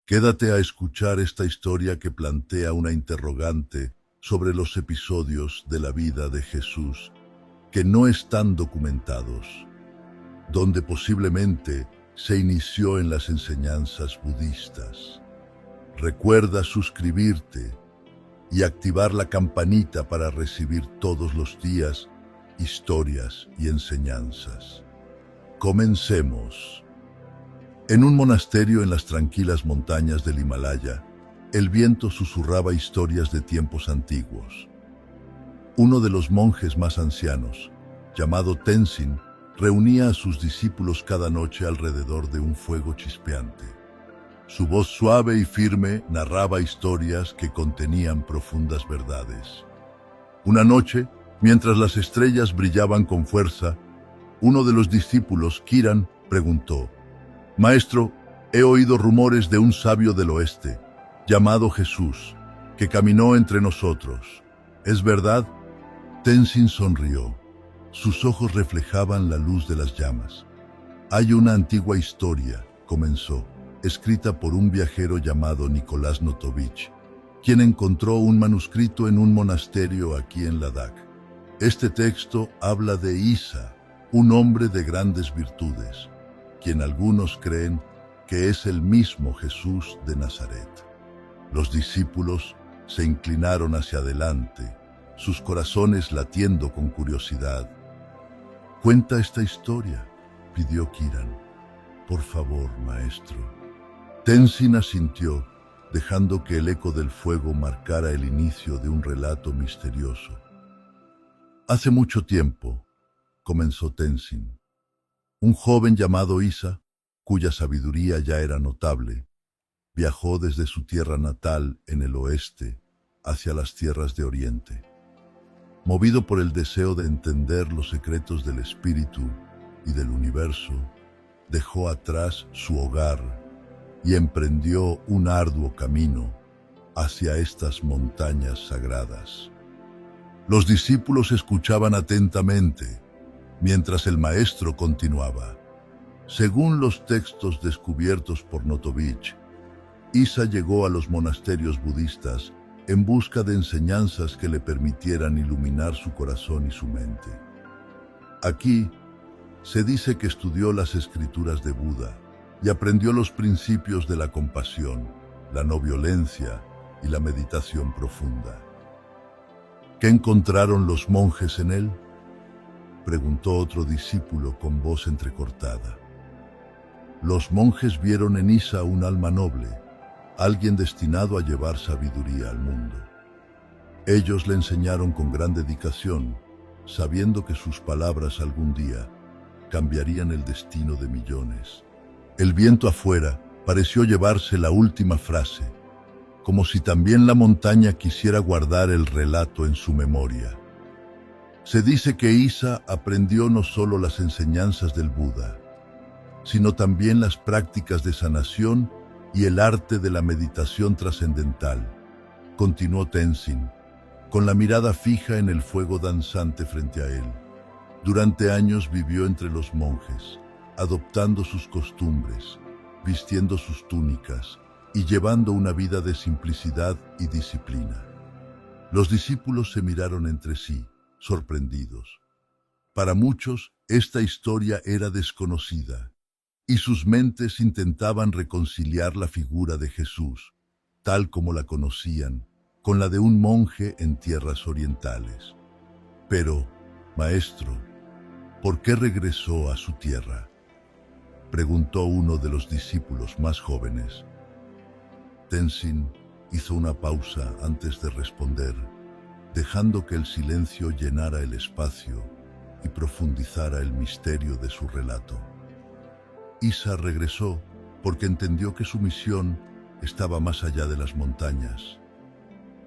Quédate a escuchar esta historia que plantea una interrogante sobre los episodios de la vida de Jesús que no están documentados, donde posiblemente se inició en las enseñanzas budistas. Recuerda suscribirte y activar la campanita para recibir todos los días historias y enseñanzas. Comencemos. En un monasterio en las tranquilas montañas del Himalaya, el viento susurraba historias de tiempos antiguos. Uno de los monjes más ancianos, llamado Tenzin, reunía a sus discípulos cada noche alrededor de un fuego chispeante. Su voz suave y firme narraba historias que contenían profundas verdades. Una noche, mientras las estrellas brillaban con fuerza, uno de los discípulos, Kiran, preguntó: «Maestro, he oído rumores de un sabio del oeste, llamado Jesús, que caminó entre nosotros. ¿Es verdad?». Tenzin sonrió. Sus ojos reflejaban la luz de las llamas. «Hay una antigua historia», comenzó, escrita por un viajero llamado Nicolás Notovich, quien encontró un manuscrito en un monasterio aquí en Ladakh. Este texto habla de Isa, un hombre de grandes virtudes, quien algunos creen que es el mismo Jesús de Nazaret. Los discípulos se inclinaron hacia adelante, sus corazones latiendo con curiosidad. «Cuenta esta historia», pidió Kiran. «Por favor, maestro». Tenzin asintió, dejando que el eco del fuego marcara el inicio de un relato misterioso. «Hace mucho tiempo», comenzó Tenzin, «un joven llamado Isa, cuya sabiduría ya era notable, viajó desde su tierra natal en el oeste hacia las tierras de Oriente. Movido por el deseo de entender los secretos del espíritu y del universo, dejó atrás su hogar y emprendió un arduo camino hacia estas montañas sagradas». Los discípulos escuchaban atentamente, mientras el maestro continuaba. Según los textos descubiertos por Notovich, Isa llegó a los monasterios budistas en busca de enseñanzas que le permitieran iluminar su corazón y su mente. Aquí se dice que estudió las escrituras de Buda y aprendió los principios de la compasión, la no violencia y la meditación profunda. «¿Qué encontraron los monjes en él?», preguntó otro discípulo con voz entrecortada. «Los monjes vieron en Isa un alma noble, alguien destinado a llevar sabiduría al mundo. Ellos le enseñaron con gran dedicación, sabiendo que sus palabras algún día cambiarían el destino de millones». El viento afuera pareció llevarse la última frase, como si también la montaña quisiera guardar el relato en su memoria. Se dice que Isa aprendió no solo las enseñanzas del Buda, sino también las prácticas de sanación y el arte de la meditación trascendental, continuó Tenzin, con la mirada fija en el fuego danzante frente a él. Durante años vivió entre los monjes, adoptando sus costumbres, vistiendo sus túnicas y llevando una vida de simplicidad y disciplina. Los discípulos se miraron entre sí, sorprendidos. Para muchos, esta historia era desconocida, y sus mentes intentaban reconciliar la figura de Jesús, tal como la conocían, con la de un monje en tierras orientales. «Pero, maestro, ¿por qué regresó a su tierra?», preguntó uno de los discípulos más jóvenes. Tenzin hizo una pausa antes de responder, dejando que el silencio llenara el espacio y profundizara el misterio de su relato. Isa regresó porque entendió que su misión estaba más allá de las montañas.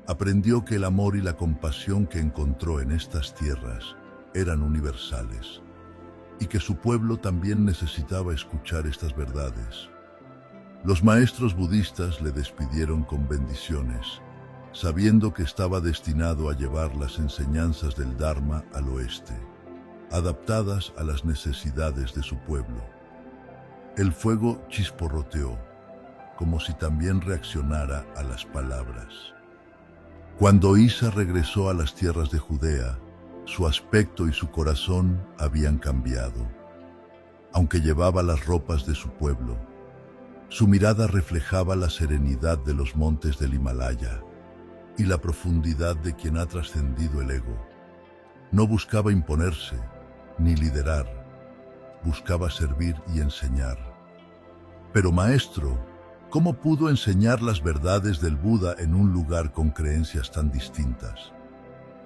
Aprendió que el amor y la compasión que encontró en estas tierras eran universales, y que su pueblo también necesitaba escuchar estas verdades. Los maestros budistas le despidieron con bendiciones, sabiendo que estaba destinado a llevar las enseñanzas del Dharma al oeste, adaptadas a las necesidades de su pueblo. El fuego chisporroteó, como si también reaccionara a las palabras. Cuando Isa regresó a las tierras de Judea, su aspecto y su corazón habían cambiado. Aunque llevaba las ropas de su pueblo, su mirada reflejaba la serenidad de los montes del Himalaya y la profundidad de quien ha trascendido el ego. No buscaba imponerse ni liderar, buscaba servir y enseñar. Pero maestro, ¿cómo pudo enseñar las verdades del Buda en un lugar con creencias tan distintas?,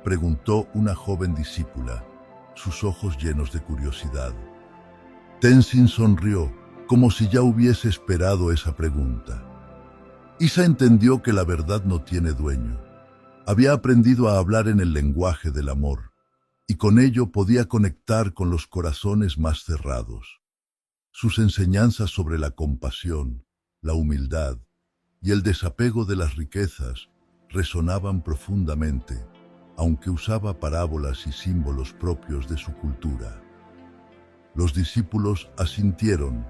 preguntó una joven discípula, sus ojos llenos de curiosidad. Tenzin sonrió, como si ya hubiese esperado esa pregunta. Isa entendió que la verdad no tiene dueño. Había aprendido a hablar en el lenguaje del amor, y con ello podía conectar con los corazones más cerrados. Sus enseñanzas sobre la compasión, la humildad y el desapego de las riquezas resonaban profundamente, aunque usaba parábolas y símbolos propios de su cultura. Los discípulos asintieron,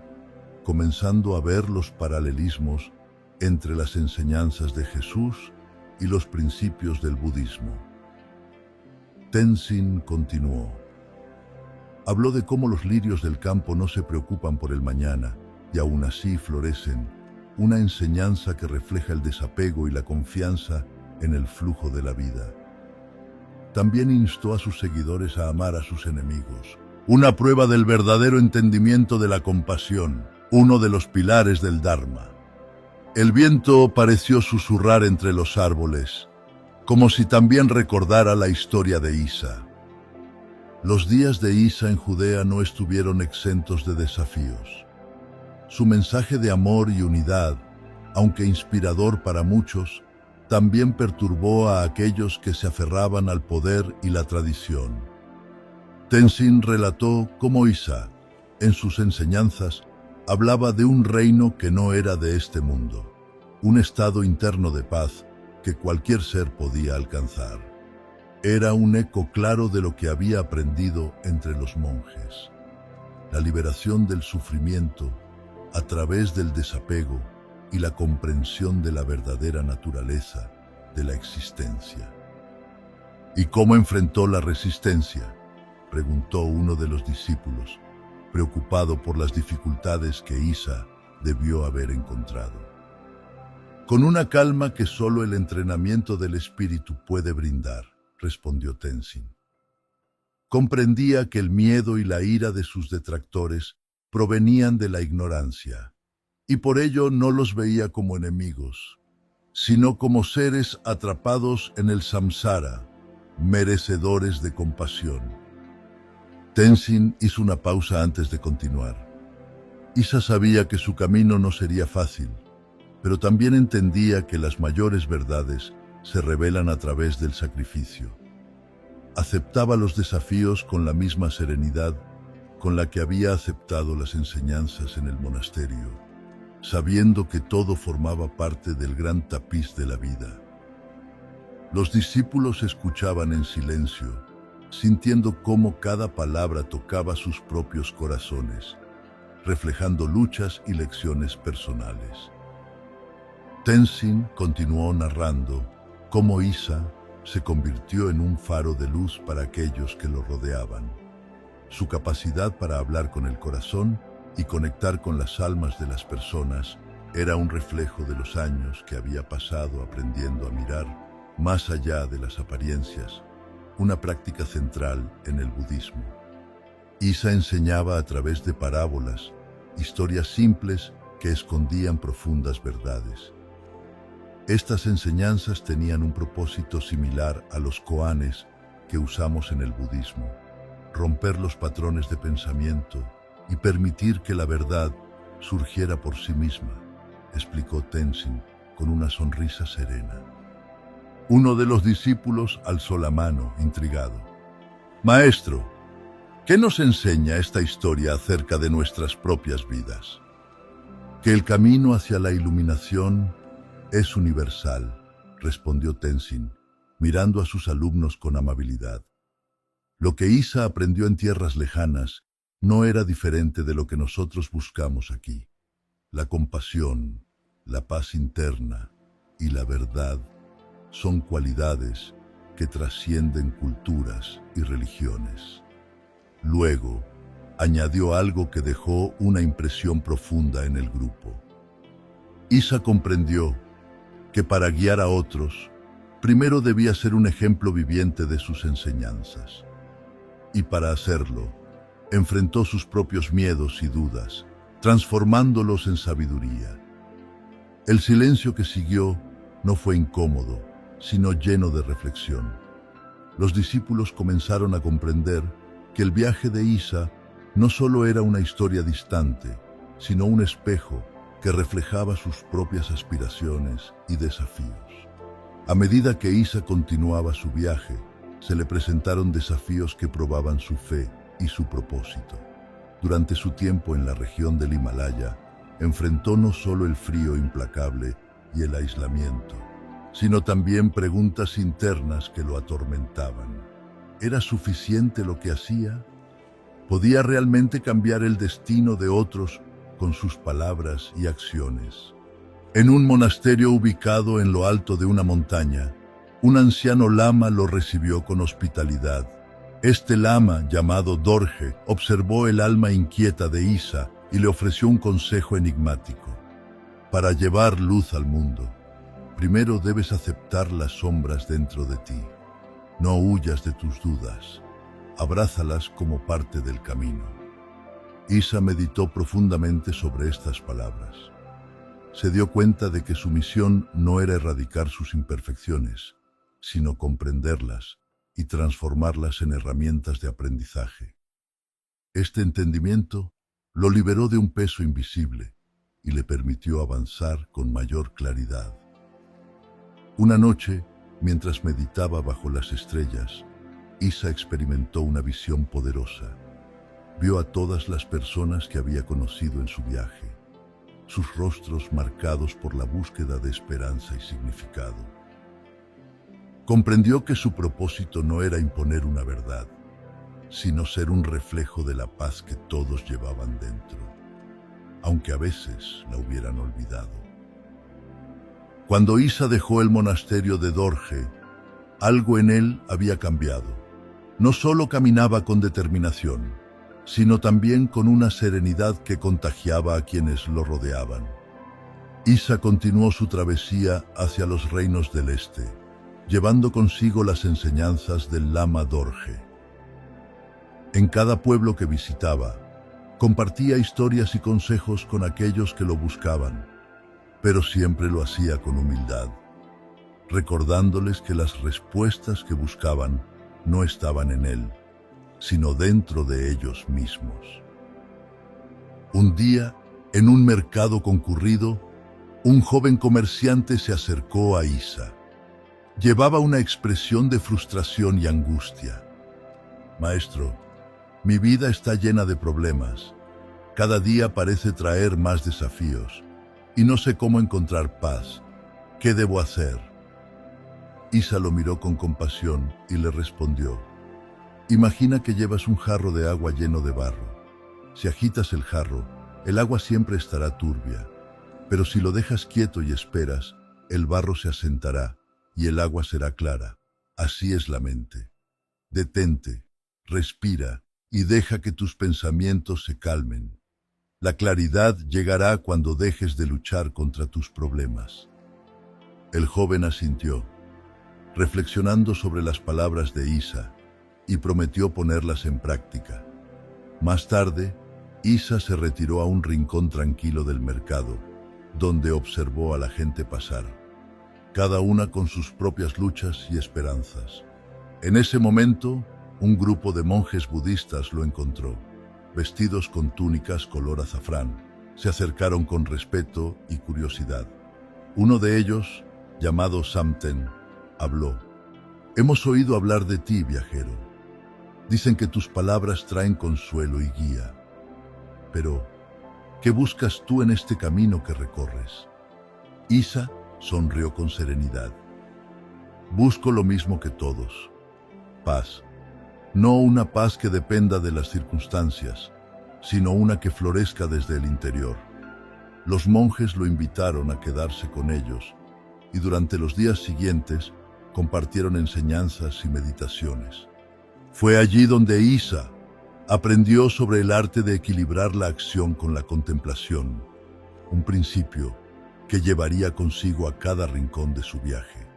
comenzando a ver los paralelismos entre las enseñanzas de Jesús y los principios del budismo. Tenzin continuó. Habló de cómo los lirios del campo no se preocupan por el mañana y aún así florecen, una enseñanza que refleja el desapego y la confianza en el flujo de la vida. También instó a sus seguidores a amar a sus enemigos, una prueba del verdadero entendimiento de la compasión, uno de los pilares del Dharma. El viento pareció susurrar entre los árboles, como si también recordara la historia de Isa. Los días de Isa en Judea no estuvieron exentos de desafíos. Su mensaje de amor y unidad, aunque inspirador para muchos, también perturbó a aquellos que se aferraban al poder y la tradición. Tenzin relató cómo Isa, en sus enseñanzas, hablaba de un reino que no era de este mundo, un estado interno de paz que cualquier ser podía alcanzar. Era un eco claro de lo que había aprendido entre los monjes. La liberación del sufrimiento a través del desapego y la comprensión de la verdadera naturaleza de la existencia. ¿Y cómo enfrentó la resistencia?, preguntó uno de los discípulos, preocupado por las dificultades que Isa debió haber encontrado. Con una calma que solo el entrenamiento del espíritu puede brindar, respondió Tenzin. Comprendía que el miedo y la ira de sus detractores provenían de la ignorancia, y por ello no los veía como enemigos, sino como seres atrapados en el samsara, merecedores de compasión. Tenzin hizo una pausa antes de continuar. Isa sabía que su camino no sería fácil, pero también entendía que las mayores verdades se revelan a través del sacrificio. Aceptaba los desafíos con la misma serenidad con la que había aceptado las enseñanzas en el monasterio, sabiendo que todo formaba parte del gran tapiz de la vida. Los discípulos escuchaban en silencio, sintiendo cómo cada palabra tocaba sus propios corazones, reflejando luchas y lecciones personales. Tenzin continuó narrando cómo Isa se convirtió en un faro de luz para aquellos que lo rodeaban. Su capacidad para hablar con el corazón y conectar con las almas de las personas era un reflejo de los años que había pasado aprendiendo a mirar más allá de las apariencias, una práctica central en el budismo. Isa enseñaba a través de parábolas, historias simples que escondían profundas verdades. Estas enseñanzas tenían un propósito similar a los koanes que usamos en el budismo: romper los patrones de pensamiento y permitir que la verdad surgiera por sí misma, explicó Tenzin con una sonrisa serena. Uno de los discípulos alzó la mano, intrigado. Maestro, ¿qué nos enseña esta historia acerca de nuestras propias vidas? Que el camino hacia la iluminación es universal, respondió Tenzin, mirando a sus alumnos con amabilidad. Lo que Isa aprendió en tierras lejanas no era diferente de lo que nosotros buscamos aquí: la compasión, la paz interna y la verdad son cualidades que trascienden culturas y religiones. Luego, añadió algo que dejó una impresión profunda en el grupo. Isa comprendió que para guiar a otros, primero debía ser un ejemplo viviente de sus enseñanzas. Y para hacerlo, enfrentó sus propios miedos y dudas, transformándolos en sabiduría. El silencio que siguió no fue incómodo, sino lleno de reflexión. Los discípulos comenzaron a comprender que el viaje de Isa no solo era una historia distante, sino un espejo que reflejaba sus propias aspiraciones y desafíos. A medida que Isa continuaba su viaje, se le presentaron desafíos que probaban su fe y su propósito. Durante su tiempo en la región del Himalaya, enfrentó no solo el frío implacable y el aislamiento, sino también preguntas internas que lo atormentaban. ¿Era suficiente lo que hacía? ¿Podía realmente cambiar el destino de otros con sus palabras y acciones? En un monasterio ubicado en lo alto de una montaña, un anciano lama lo recibió con hospitalidad. Este lama, llamado Dorje, observó el alma inquieta de Isa y le ofreció un consejo enigmático. Para llevar luz al mundo, primero debes aceptar las sombras dentro de ti. No huyas de tus dudas, abrázalas como parte del camino. Isa meditó profundamente sobre estas palabras. Se dio cuenta de que su misión no era erradicar sus imperfecciones, sino comprenderlas y transformarlas en herramientas de aprendizaje. Este entendimiento lo liberó de un peso invisible y le permitió avanzar con mayor claridad. Una noche, mientras meditaba bajo las estrellas, Isa experimentó una visión poderosa. Vio a todas las personas que había conocido en su viaje, sus rostros marcados por la búsqueda de esperanza y significado. Comprendió que su propósito no era imponer una verdad, sino ser un reflejo de la paz que todos llevaban dentro, aunque a veces la hubieran olvidado. Cuando Isa dejó el monasterio de Dorje, algo en él había cambiado. No solo caminaba con determinación, sino también con una serenidad que contagiaba a quienes lo rodeaban. Isa continuó su travesía hacia los reinos del este, llevando consigo las enseñanzas del lama Dorje. En cada pueblo que visitaba, compartía historias y consejos con aquellos que lo buscaban, pero siempre lo hacía con humildad, recordándoles que las respuestas que buscaban no estaban en él, sino dentro de ellos mismos. Un día, en un mercado concurrido, un joven comerciante se acercó a Isa. Llevaba una expresión de frustración y angustia. «Maestro, mi vida está llena de problemas. Cada día parece traer más desafíos y no sé cómo encontrar paz. ¿Qué debo hacer?». Isa lo miró con compasión y le respondió: «Imagina que llevas un jarro de agua lleno de barro. Si agitas el jarro, el agua siempre estará turbia, pero si lo dejas quieto y esperas, el barro se asentará y el agua será clara. Así es la mente. Detente, respira y deja que tus pensamientos se calmen. La claridad llegará cuando dejes de luchar contra tus problemas». El joven asintió, reflexionando sobre las palabras de Isa, y prometió ponerlas en práctica. Más tarde, Isa se retiró a un rincón tranquilo del mercado, donde observó a la gente pasar, cada una con sus propias luchas y esperanzas. En ese momento, un grupo de monjes budistas lo encontró, vestidos con túnicas color azafrán. Se acercaron con respeto y curiosidad. Uno de ellos, llamado Samten, habló: «Hemos oído hablar de ti, viajero. Dicen que tus palabras traen consuelo y guía. Pero, ¿qué buscas tú en este camino que recorres?». Isa sonrió con serenidad. «Busco lo mismo que todos: paz. No una paz que dependa de las circunstancias, sino una que florezca desde el interior». Los monjes lo invitaron a quedarse con ellos y durante los días siguientes compartieron enseñanzas y meditaciones. Fue allí donde Isa aprendió sobre el arte de equilibrar la acción con la contemplación, un principio que llevaría consigo a cada rincón de su viaje.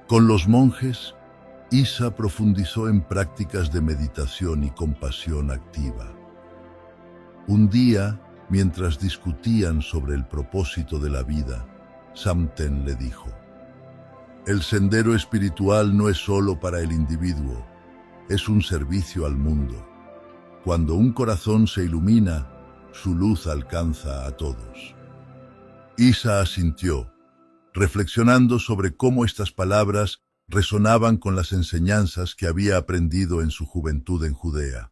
Con los monjes, Isa profundizó en prácticas de meditación y compasión activa. Un día, mientras discutían sobre el propósito de la vida, Samten le dijo: "El sendero espiritual no es solo para el individuo, es un servicio al mundo. Cuando un corazón se ilumina, su luz alcanza a todos". Isa asintió, reflexionando sobre cómo estas palabras resonaban con las enseñanzas que había aprendido en su juventud en Judea.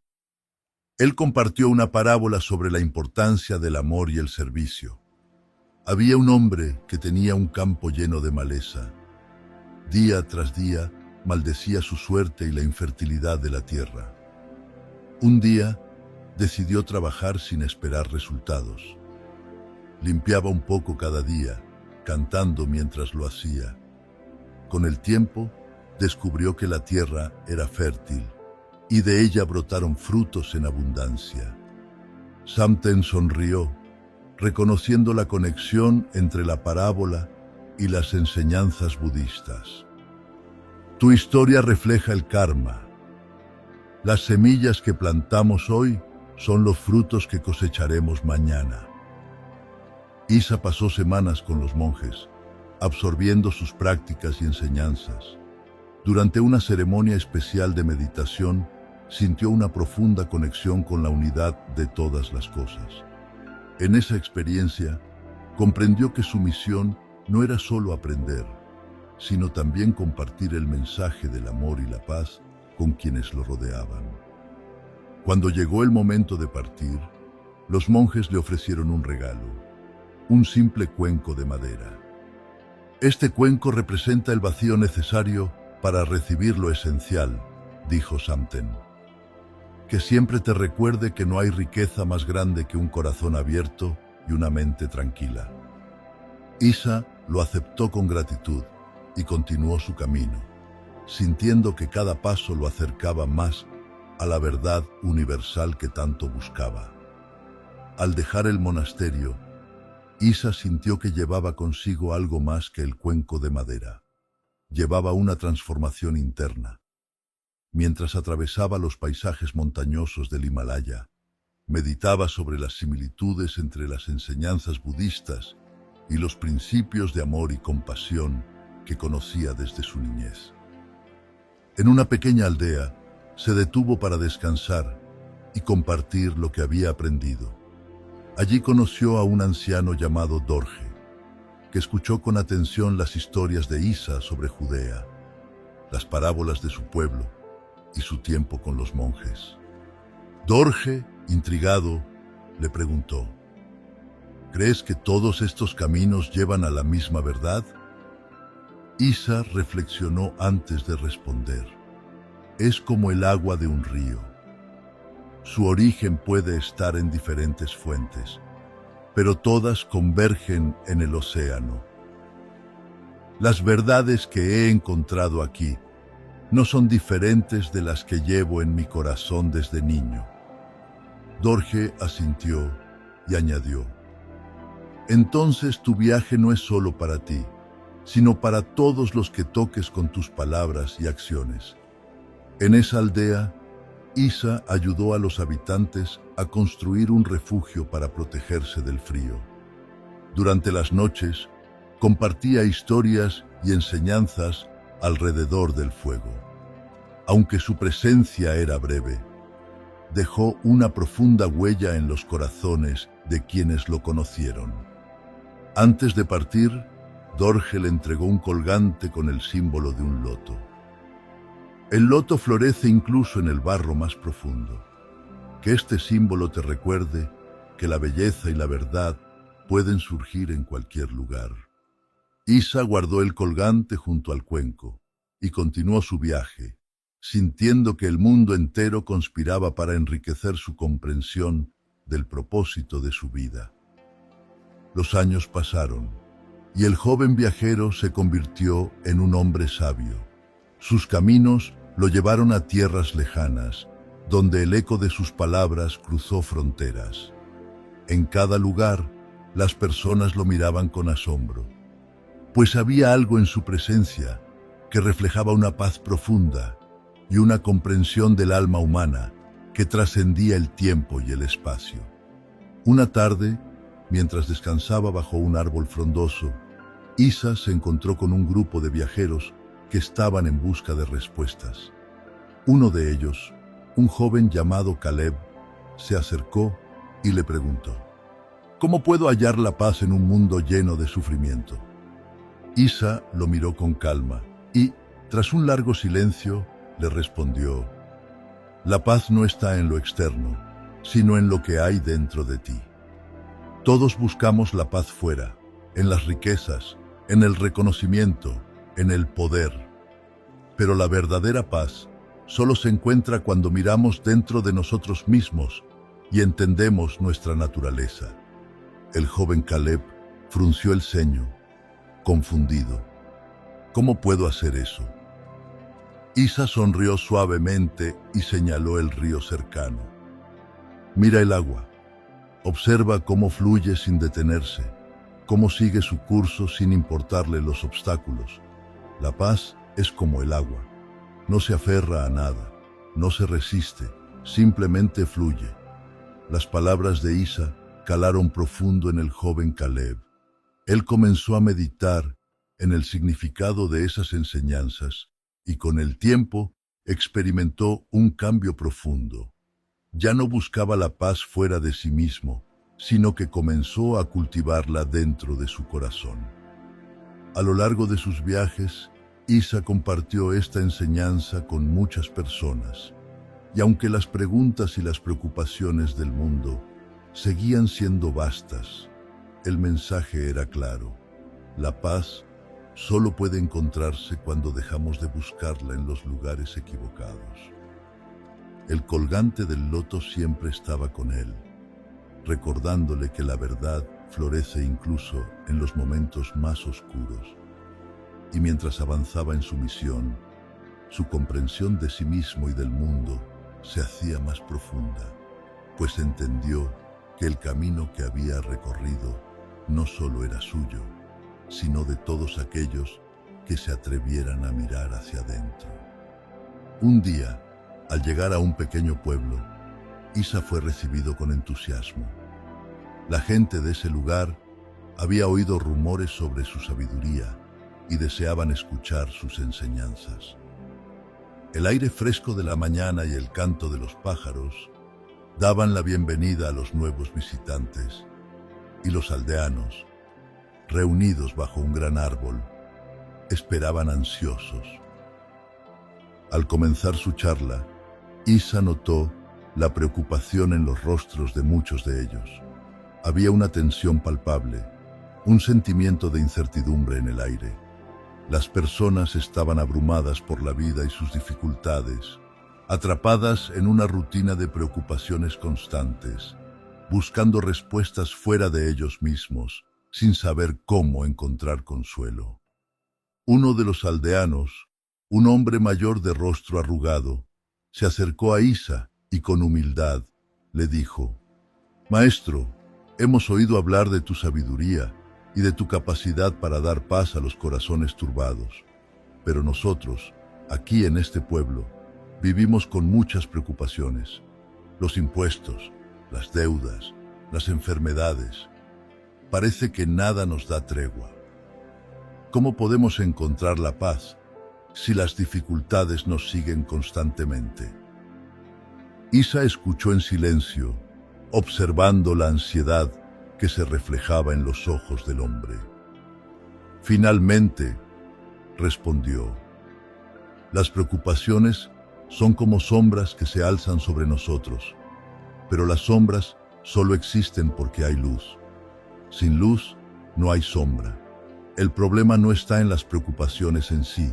Él compartió una parábola sobre la importancia del amor y el servicio. Había un hombre que tenía un campo lleno de maleza. Día tras día maldecía su suerte y la infertilidad de la tierra. Un día decidió trabajar sin esperar resultados. Limpiaba un poco cada día, cantando mientras lo hacía. Con el tiempo, descubrió que la tierra era fértil y de ella brotaron frutos en abundancia. Samten sonrió, reconociendo la conexión entre la parábola y las enseñanzas budistas. Tu historia refleja el karma. Las semillas que plantamos hoy son los frutos que cosecharemos mañana. Isa pasó semanas con los monjes, absorbiendo sus prácticas y enseñanzas. Durante una ceremonia especial de meditación, sintió una profunda conexión con la unidad de todas las cosas. En esa experiencia, comprendió que su misión no era solo aprender, sino también compartir el mensaje del amor y la paz con quienes lo rodeaban. Cuando llegó el momento de partir, los monjes le ofrecieron un regalo: un simple cuenco de madera. Este cuenco representa el vacío necesario para recibir lo esencial, dijo Samten. Que siempre te recuerde que no hay riqueza más grande que un corazón abierto y una mente tranquila. Isa lo aceptó con gratitud y continuó su camino, sintiendo que cada paso lo acercaba más a la verdad universal que tanto buscaba. Al dejar el monasterio, Isa sintió que llevaba consigo algo más que el cuenco de madera. Llevaba una transformación interna. Mientras atravesaba los paisajes montañosos del Himalaya, meditaba sobre las similitudes entre las enseñanzas budistas y los principios de amor y compasión que conocía desde su niñez. En una pequeña aldea, se detuvo para descansar y compartir lo que había aprendido. Allí conoció a un anciano llamado Dorje, que escuchó con atención las historias de Isa sobre Judea, las parábolas de su pueblo y su tiempo con los monjes. Dorje, intrigado, le preguntó: ¿crees que todos estos caminos llevan a la misma verdad? Isa reflexionó antes de responder. Es como el agua de un río. Su origen puede estar en diferentes fuentes, pero todas convergen en el océano. Las verdades que he encontrado aquí no son diferentes de las que llevo en mi corazón desde niño. Dorje asintió y añadió: entonces tu viaje no es solo para ti, sino para todos los que toques con tus palabras y acciones. En esa aldea, Isa ayudó a los habitantes a construir un refugio para protegerse del frío. Durante las noches, compartía historias y enseñanzas alrededor del fuego. Aunque su presencia era breve, dejó una profunda huella en los corazones de quienes lo conocieron. Antes de partir, Dorje le entregó un colgante con el símbolo de un loto. El loto florece incluso en el barro más profundo. Que este símbolo te recuerde que la belleza y la verdad pueden surgir en cualquier lugar. Isa guardó el colgante junto al cuenco y continuó su viaje, sintiendo que el mundo entero conspiraba para enriquecer su comprensión del propósito de su vida. Los años pasaron, y el joven viajero se convirtió en un hombre sabio. Sus caminos lo llevaron a tierras lejanas, donde el eco de sus palabras cruzó fronteras. En cada lugar, las personas lo miraban con asombro, pues había algo en su presencia que reflejaba una paz profunda y una comprensión del alma humana que trascendía el tiempo y el espacio. Una tarde, mientras descansaba bajo un árbol frondoso, Isa se encontró con un grupo de viajeros que estaban en busca de respuestas. Uno de ellos, un joven llamado Caleb, se acercó y le preguntó: ¿cómo puedo hallar la paz en un mundo lleno de sufrimiento? Isa lo miró con calma y, tras un largo silencio, le respondió: la paz no está en lo externo, sino en lo que hay dentro de ti. Todos buscamos la paz fuera, en las riquezas, en el reconocimiento, en el poder. Pero la verdadera paz solo se encuentra cuando miramos dentro de nosotros mismos y entendemos nuestra naturaleza. El joven Caleb frunció el ceño, confundido. ¿Cómo puedo hacer eso? Isa sonrió suavemente y señaló el río cercano. Mira el agua. Observa cómo fluye sin detenerse, cómo sigue su curso sin importarle los obstáculos. La paz es como el agua. No se aferra a nada, no se resiste, simplemente fluye. Las palabras de Isa calaron profundo en el joven Caleb. Él comenzó a meditar en el significado de esas enseñanzas y con el tiempo experimentó un cambio profundo. Ya no buscaba la paz fuera de sí mismo, sino que comenzó a cultivarla dentro de su corazón. A lo largo de sus viajes, Isa compartió esta enseñanza con muchas personas, y aunque las preguntas y las preocupaciones del mundo seguían siendo vastas, el mensaje era claro: la paz solo puede encontrarse cuando dejamos de buscarla en los lugares equivocados. El colgante del loto siempre estaba con él, recordándole que la verdad florece incluso en los momentos más oscuros. Y mientras avanzaba en su misión, su comprensión de sí mismo y del mundo se hacía más profunda, pues entendió que el camino que había recorrido no solo era suyo, sino de todos aquellos que se atrevieran a mirar hacia adentro. Un día, al llegar a un pequeño pueblo, Isa fue recibido con entusiasmo. La gente de ese lugar había oído rumores sobre su sabiduría y deseaban escuchar sus enseñanzas. El aire fresco de la mañana y el canto de los pájaros daban la bienvenida a los nuevos visitantes, y los aldeanos, reunidos bajo un gran árbol, esperaban ansiosos. Al comenzar su charla, Isa notó la preocupación en los rostros de muchos de ellos. Había una tensión palpable, un sentimiento de incertidumbre en el aire. Las personas estaban abrumadas por la vida y sus dificultades, atrapadas en una rutina de preocupaciones constantes, buscando respuestas fuera de ellos mismos, sin saber cómo encontrar consuelo. Uno de los aldeanos, un hombre mayor de rostro arrugado, se acercó a Isa y con humildad le dijo: «Maestro, hemos oído hablar de tu sabiduría y de tu capacidad para dar paz a los corazones turbados. Pero nosotros, aquí en este pueblo, vivimos con muchas preocupaciones. Los impuestos, las deudas, las enfermedades. Parece que nada nos da tregua. ¿Cómo podemos encontrar la paz si las dificultades nos siguen constantemente?» Isa escuchó en silencio, observando la ansiedad que se reflejaba en los ojos del hombre. Finalmente, respondió: «Las preocupaciones son como sombras que se alzan sobre nosotros, pero las sombras solo existen porque hay luz. Sin luz, no hay sombra. El problema no está en las preocupaciones en sí,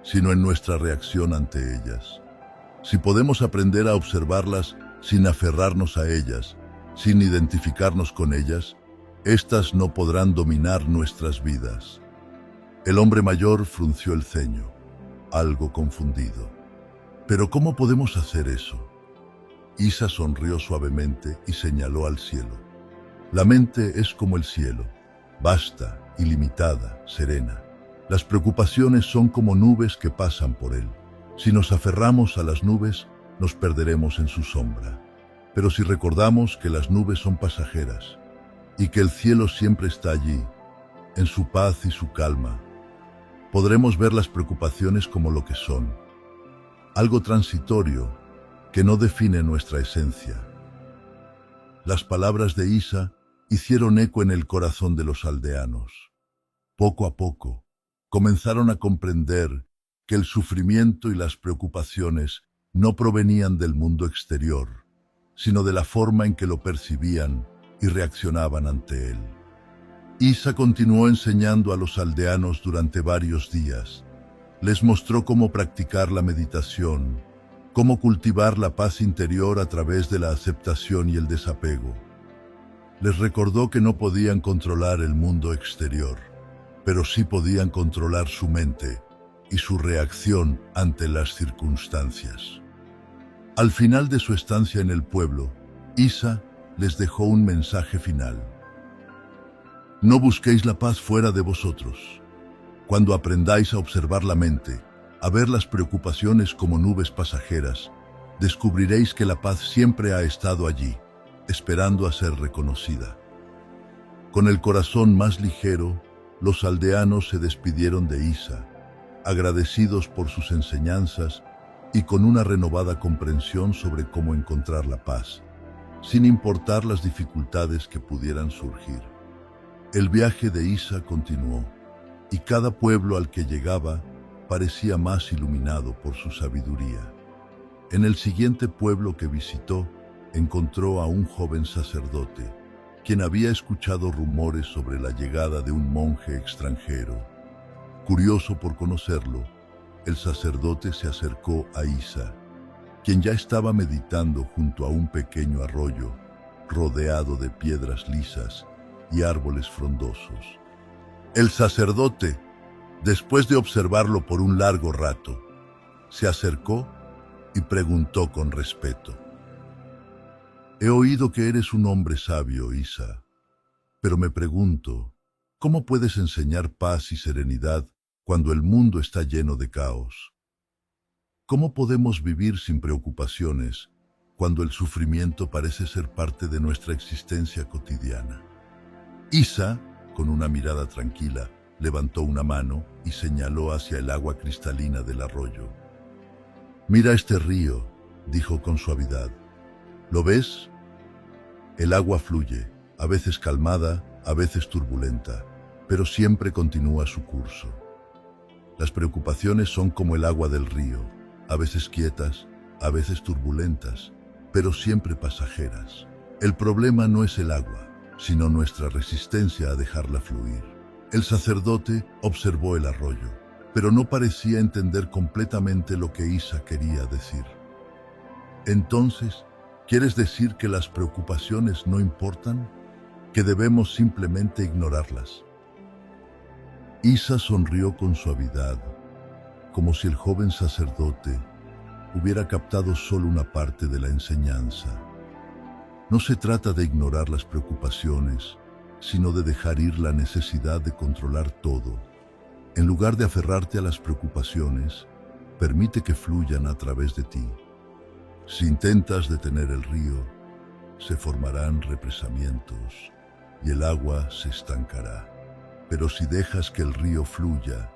sino en nuestra reacción ante ellas. Si podemos aprender a observarlas sin aferrarnos a ellas, sin identificarnos con ellas, Estas no podrán dominar nuestras vidas. El hombre mayor frunció el ceño, algo confundido. ¿Pero cómo podemos hacer eso? Isa sonrió suavemente y señaló al cielo. La mente es como el cielo, vasta, ilimitada, serena. Las preocupaciones son como nubes que pasan por él. Si nos aferramos a las nubes, nos perderemos en su sombra. Pero si recordamos que las nubes son pasajeras y que el cielo siempre está allí, en su paz y su calma, podremos ver las preocupaciones como lo que son, algo transitorio que no define nuestra esencia. Las palabras de Isa hicieron eco en el corazón de los aldeanos. Poco a poco, comenzaron a comprender que el sufrimiento y las preocupaciones no provenían del mundo exterior, sino de la forma en que lo percibían y reaccionaban ante él. Isa continuó enseñando a los aldeanos durante varios días. Les mostró cómo practicar la meditación, cómo cultivar la paz interior a través de la aceptación y el desapego. Les recordó que no podían controlar el mundo exterior, pero sí podían controlar su mente y su reacción ante las circunstancias. Al final de su estancia en el pueblo, Isa les dejó un mensaje final. No busquéis la paz fuera de vosotros. Cuando aprendáis a observar la mente, a ver las preocupaciones como nubes pasajeras, descubriréis que la paz siempre ha estado allí, esperando a ser reconocida. Con el corazón más ligero, los aldeanos se despidieron de Isa, agradecidos por sus enseñanzas y con una renovada comprensión sobre cómo encontrar la paz, sin importar las dificultades que pudieran surgir. El viaje de Isa continuó, y cada pueblo al que llegaba parecía más iluminado por su sabiduría. En el siguiente pueblo que visitó, encontró a un joven sacerdote, quien había escuchado rumores sobre la llegada de un monje extranjero. Curioso por conocerlo, el sacerdote se acercó a Isa, quien ya estaba meditando junto a un pequeño arroyo, rodeado de piedras lisas y árboles frondosos. El sacerdote, después de observarlo por un largo rato, se acercó y preguntó con respeto: «He oído que eres un hombre sabio, Isa, pero me pregunto, ¿cómo puedes enseñar paz y serenidad cuando el mundo está lleno de caos? ¿Cómo podemos vivir sin preocupaciones cuando el sufrimiento parece ser parte de nuestra existencia cotidiana?» Isa, con una mirada tranquila, levantó una mano y señaló hacia el agua cristalina del arroyo. «Mira este río», dijo con suavidad. «¿Lo ves? El agua fluye, a veces calmada, a veces turbulenta, pero siempre continúa su curso. Las preocupaciones son como el agua del río, a veces quietas, a veces turbulentas, pero siempre pasajeras. El problema no es el agua, sino nuestra resistencia a dejarla fluir». El sacerdote observó el arroyo, pero no parecía entender completamente lo que Isa quería decir. «Entonces, ¿quieres decir que las preocupaciones no importan? ¿Que debemos simplemente ignorarlas?» Isa sonrió con suavidad, como si el joven sacerdote hubiera captado solo una parte de la enseñanza. No se trata de ignorar las preocupaciones, sino de dejar ir la necesidad de controlar todo. En lugar de aferrarte a las preocupaciones, permite que fluyan a través de ti. Si intentas detener el río, se formarán represamientos y el agua se estancará. Pero si dejas que el río fluya,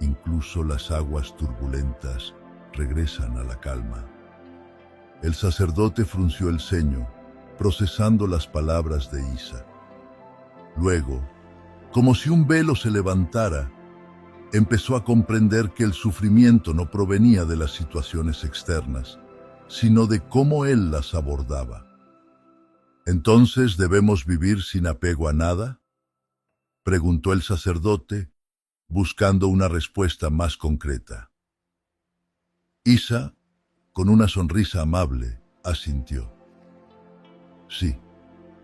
incluso las aguas turbulentas regresan a la calma. El sacerdote frunció el ceño, procesando las palabras de Isa. Luego, como si un velo se levantara, empezó a comprender que el sufrimiento no provenía de las situaciones externas, sino de cómo él las abordaba. «¿Entonces debemos vivir sin apego a nada?», preguntó el sacerdote, buscando una respuesta más concreta. Isa, con una sonrisa amable, asintió. «Sí,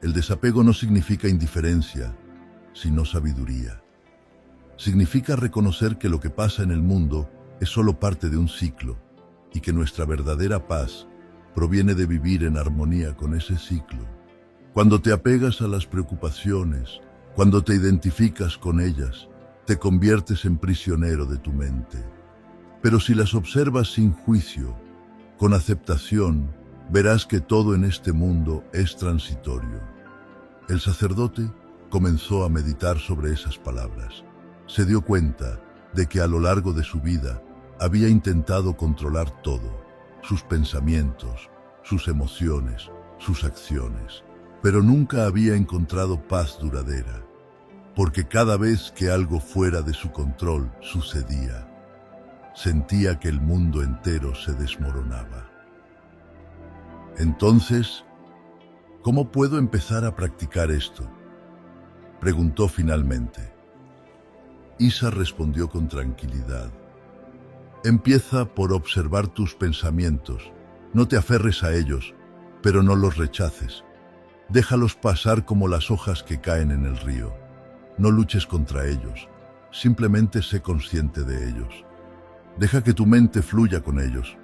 El desapego no significa indiferencia, sino sabiduría. Significa reconocer que lo que pasa en el mundo es solo parte de un ciclo y que nuestra verdadera paz proviene de vivir en armonía con ese ciclo. Cuando te apegas a las preocupaciones, cuando te identificas con ellas, te conviertes en prisionero de tu mente. Pero si las observas sin juicio, con aceptación, verás que todo en este mundo es transitorio. El sacerdote comenzó a meditar sobre esas palabras. Se dio cuenta de que a lo largo de su vida había intentado controlar todo, sus pensamientos, sus emociones, sus acciones, pero nunca había encontrado paz duradera, porque cada vez que algo fuera de su control sucedía, sentía que el mundo entero se desmoronaba. Entonces, ¿cómo puedo empezar a practicar esto?, preguntó finalmente. Isa respondió con tranquilidad. Empieza por observar tus pensamientos. No te aferres a ellos, pero no los rechaces. Déjalos pasar como las hojas que caen en el río. No luches contra ellos, simplemente sé consciente de ellos. Deja que tu mente fluya con ellos,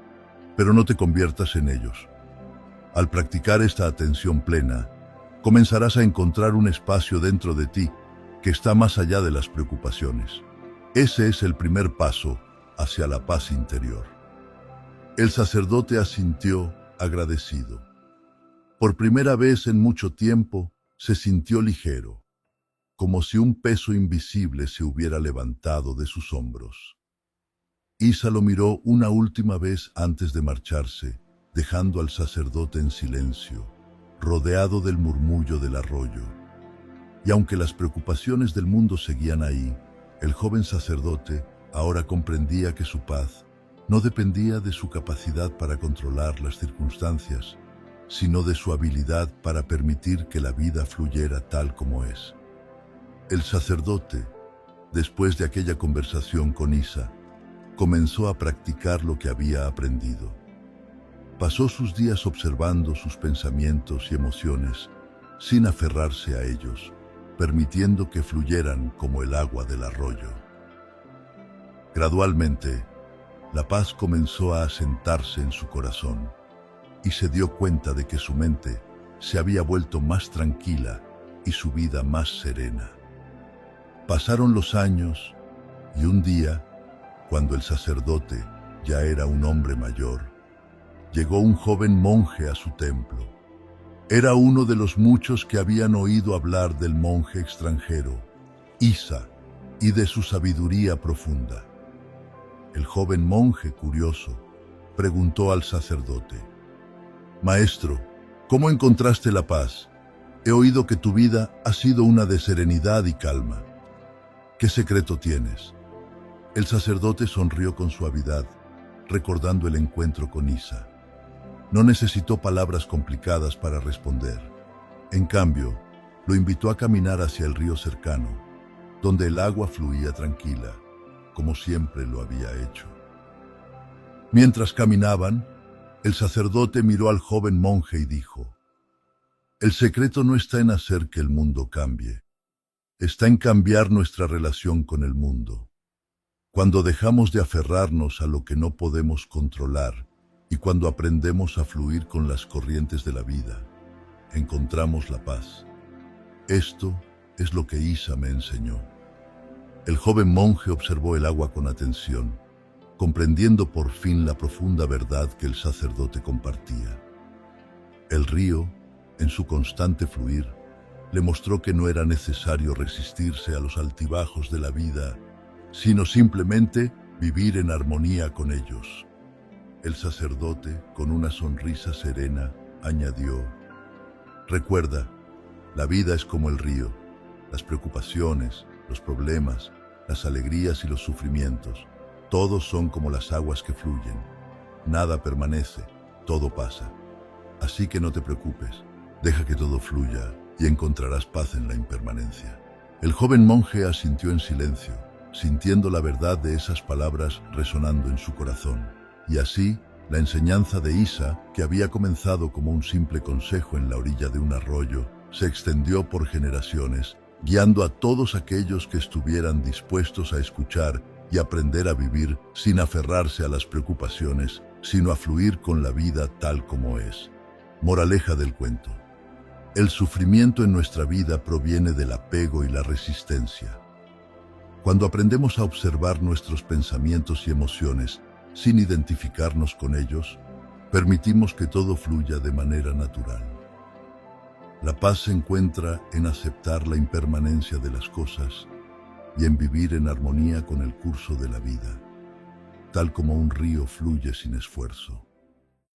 pero no te conviertas en ellos. Al practicar esta atención plena, comenzarás a encontrar un espacio dentro de ti que está más allá de las preocupaciones. Ese es el primer paso hacia la paz interior. El sacerdote asintió agradecido. Por primera vez en mucho tiempo se sintió ligero, como si un peso invisible se hubiera levantado de sus hombros. Isa lo miró una última vez antes de marcharse, dejando al sacerdote en silencio, rodeado del murmullo del arroyo. Y aunque las preocupaciones del mundo seguían ahí, el joven sacerdote ahora comprendía que su paz no dependía de su capacidad para controlar las circunstancias, sino de su habilidad para permitir que la vida fluyera tal como es. El sacerdote, después de aquella conversación con Isa, comenzó a practicar lo que había aprendido. Pasó sus días observando sus pensamientos y emociones, sin aferrarse a ellos, permitiendo que fluyeran como el agua del arroyo. Gradualmente, la paz comenzó a asentarse en su corazón y se dio cuenta de que su mente se había vuelto más tranquila y su vida más serena. Pasaron los años y un día, cuando el sacerdote ya era un hombre mayor, llegó un joven monje a su templo. Era uno de los muchos que habían oído hablar del monje extranjero, Isa, y de su sabiduría profunda. El joven monje, curioso, preguntó al sacerdote: «Maestro, ¿cómo encontraste la paz? He oído que tu vida ha sido una de serenidad y calma. ¿Qué secreto tienes?». El sacerdote sonrió con suavidad, recordando el encuentro con Isa. No necesitó palabras complicadas para responder. En cambio, lo invitó a caminar hacia el río cercano, donde el agua fluía tranquila, como siempre lo había hecho. Mientras caminaban, el sacerdote miró al joven monje y dijo: «El secreto no está en hacer que el mundo cambie, está en cambiar nuestra relación con el mundo. Cuando dejamos de aferrarnos a lo que no podemos controlar y cuando aprendemos a fluir con las corrientes de la vida, encontramos la paz. Esto es lo que Isa me enseñó». El joven monje observó el agua con atención, comprendiendo por fin la profunda verdad que el sacerdote compartía. El río, en su constante fluir, le mostró que no era necesario resistirse a los altibajos de la vida, sino simplemente vivir en armonía con ellos. El sacerdote, con una sonrisa serena, añadió: «Recuerda, la vida es como el río. Las preocupaciones, los problemas, las alegrías y los sufrimientos, todos son como las aguas que fluyen. Nada permanece, todo pasa. Así que no te preocupes, deja que todo fluya y encontrarás paz en la impermanencia». El joven monje asintió en silencio, sintiendo la verdad de esas palabras resonando en su corazón. Y así, la enseñanza de Isa, que había comenzado como un simple consejo en la orilla de un arroyo, se extendió por generaciones, guiando a todos aquellos que estuvieran dispuestos a escuchar y aprender a vivir sin aferrarse a las preocupaciones, sino a fluir con la vida tal como es. Moraleja del cuento. El sufrimiento en nuestra vida proviene del apego y la resistencia. Cuando aprendemos a observar nuestros pensamientos y emociones sin identificarnos con ellos, permitimos que todo fluya de manera natural. La paz se encuentra en aceptar la impermanencia de las cosas y en vivir en armonía con el curso de la vida, tal como un río fluye sin esfuerzo.